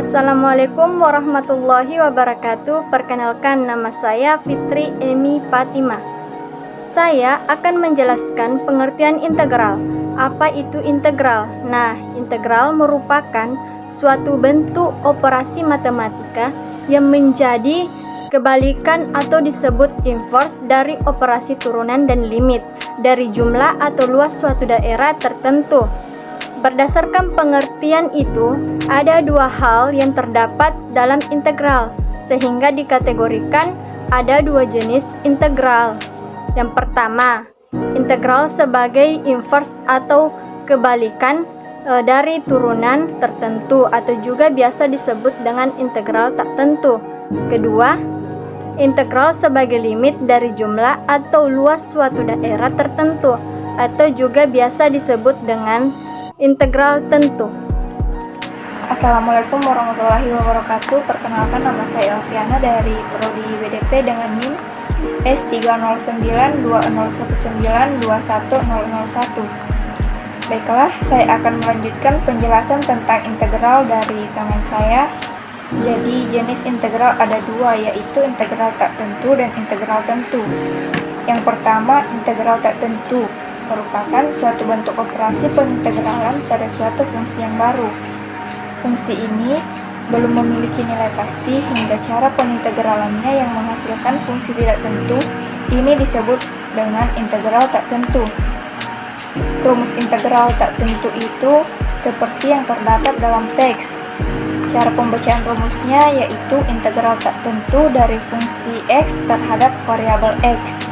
Assalamualaikum warahmatullahi wabarakatuh. Perkenalkan, nama saya Fitri Emi Fatimah. Saya akan menjelaskan pengertian integral. Apa itu integral? Nah, integral merupakan suatu bentuk operasi matematika yang menjadi kebalikan atau disebut inverse dari operasi turunan dan limit dari jumlah atau luas suatu daerah tertentu. Berdasarkan pengertian itu, ada dua hal yang terdapat dalam integral, sehingga dikategorikan ada dua jenis integral. Yang pertama, integral sebagai inverse atau kebalikan dari turunan tertentu atau juga biasa disebut dengan integral tak tentu. Kedua, integral sebagai limit dari jumlah atau luas suatu daerah tertentu atau juga biasa disebut dengan integral tentu. Assalamualaikum warahmatullahi wabarakatuh. Perkenalkan, nama saya Elviana dari Prodi BDP dengan NIM S3092019210001. Baiklah, saya akan melanjutkan penjelasan tentang integral dari tangan saya. Jadi jenis integral ada dua, yaitu integral tak tentu dan integral tentu. Yang pertama, integral tak tentu merupakan suatu bentuk operasi pengintegralan pada suatu fungsi yang baru. Fungsi ini belum memiliki nilai pasti hingga cara pengintegralannya yang menghasilkan fungsi tidak tentu. Ini disebut dengan integral tak tentu. Rumus integral tak tentu itu seperti yang terdapat dalam teks. Cara pembacaan rumusnya yaitu integral tak tentu dari fungsi x terhadap variabel x.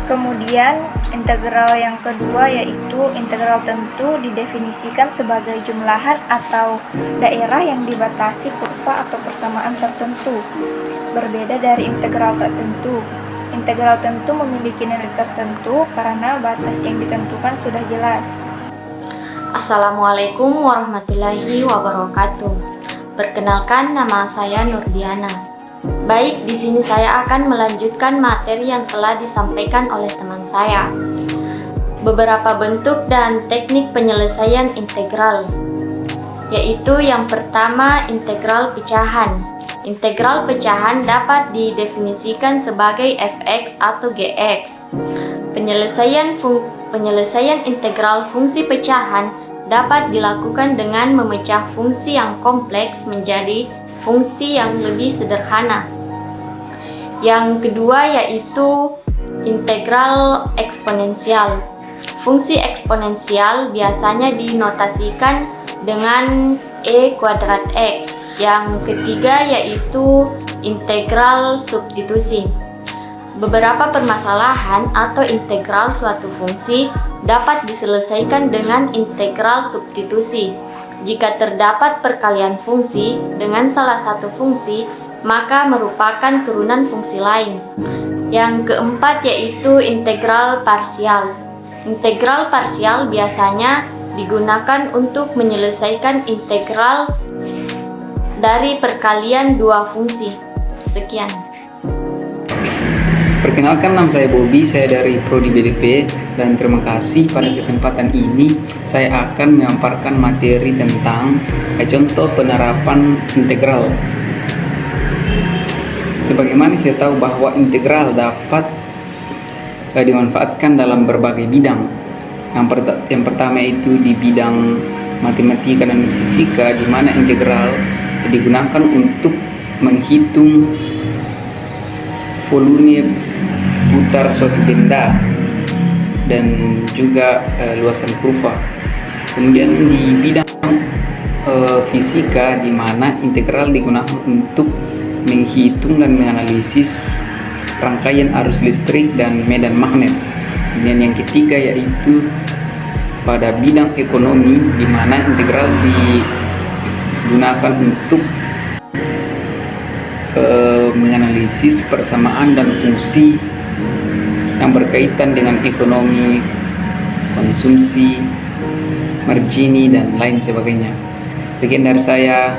Kemudian, integral yang kedua yaitu integral tentu didefinisikan sebagai jumlahan atau daerah yang dibatasi kurva atau persamaan tertentu. Berbeda dari integral tak tentu. Integral tentu memiliki nilai tertentu karena batas yang ditentukan sudah jelas. Assalamualaikum warahmatullahi wabarakatuh. Perkenalkan, nama saya Nurdiana. Baik, di sini saya akan melanjutkan materi yang telah disampaikan oleh teman saya. Beberapa bentuk dan teknik penyelesaian integral, yaitu yang pertama, integral pecahan. Integral pecahan dapat didefinisikan sebagai fx atau gx. Penyelesaian integral fungsi pecahan dapat dilakukan dengan memecah fungsi yang kompleks menjadi fungsi yang lebih sederhana. Yang kedua yaitu integral eksponensial. Fungsi eksponensial biasanya dinotasikan dengan e kuadrat x. Yang ketiga yaitu integral substitusi. Beberapa permasalahan atau integral suatu fungsi dapat diselesaikan dengan integral substitusi. Jika terdapat perkalian fungsi dengan salah satu fungsi, maka merupakan turunan fungsi lain. Yang keempat yaitu integral parsial. Integral parsial biasanya digunakan untuk menyelesaikan integral dari perkalian dua fungsi. Sekian. Perkenalkan, nama saya Bobby, saya dari Prodi BDP, dan terima kasih pada kesempatan ini saya akan memaparkan materi tentang contoh penerapan integral. Sebagaimana kita tahu bahwa integral dapat dimanfaatkan dalam berbagai bidang. Yang pertama itu di bidang matematika dan fisika, di mana integral digunakan untuk menghitung volume putar suatu benda dan juga luasan kurva. Kemudian di bidang fisika, di mana integral digunakan untuk menghitung dan menganalisis rangkaian arus listrik dan medan magnet. Kemudian yang ketiga yaitu pada bidang ekonomi, di mana integral digunakan untuk menganalisis persamaan dan fungsi yang berkaitan dengan ekonomi, konsumsi, margini, dan lain sebagainya. Sekian dari saya.